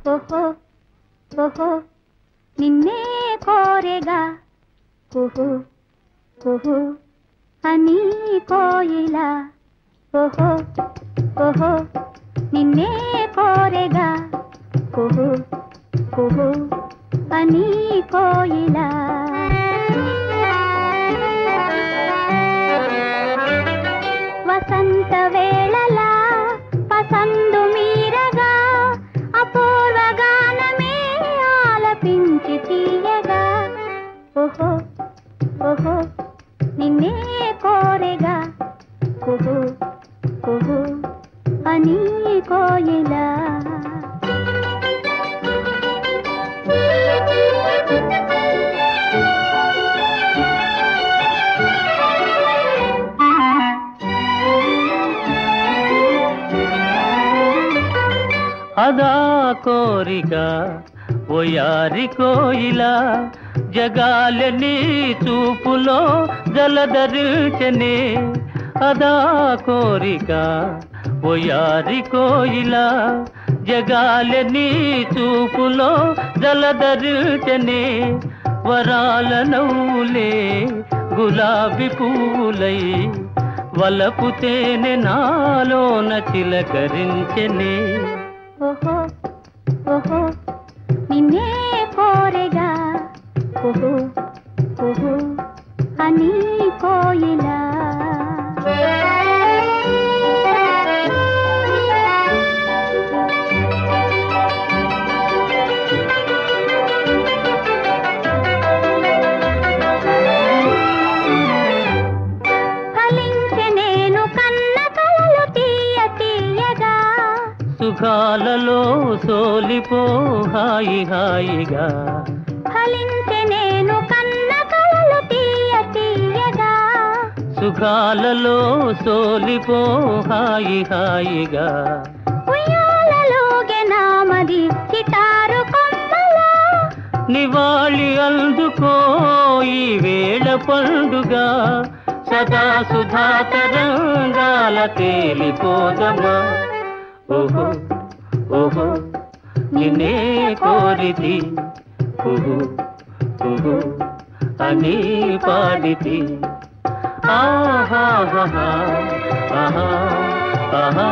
ఓహో ఓహో నిన్నే కోరెగా కుహు కుహు అని కోయిలా ఓహో ఓహో నిన్నే కోరెగా కుహు కుహు అని కోయిలా వసంత వేళలా పసందు మీరగా అపూర్వ గానమే ఆలపించి తీయగా ఓహో ఓహో నిన్నే కోరెగా కుహు కుహు అని కోయిలా అదా కోరిక ఓయారి కోయిలా జగాలని చూపులో జలధరించనే అదా కోరిక ఓయారి కోయిలా జగాలని చూపులో జలధరించనే వరాల నవ్వులే గులాబీ పూలై వలపు తేనె నాలోన చిలకరించనే ఓహో ఓహో నిన్నే కోరెగా కుహు కుహు అని కోయిలా సుఖాలలో సోలిపో హాయి హాయిగా ఫలించే నేను కన్న కలలు తీయ తీయగా సుఖాలలో సోలిపో హాయి హాయిగా ఉయ్యాలలోగే నామది చిటారు కొమ్మలా నివాళి అందుకో ఈ వేళ పండుగ సదా సుధా తరంగాల తేలిపోదమా ఓహో ఓహో నిన్నే కోరితి కుహు కుహు అని పాడితి ఆహా ఆహా ఆహా ఆహా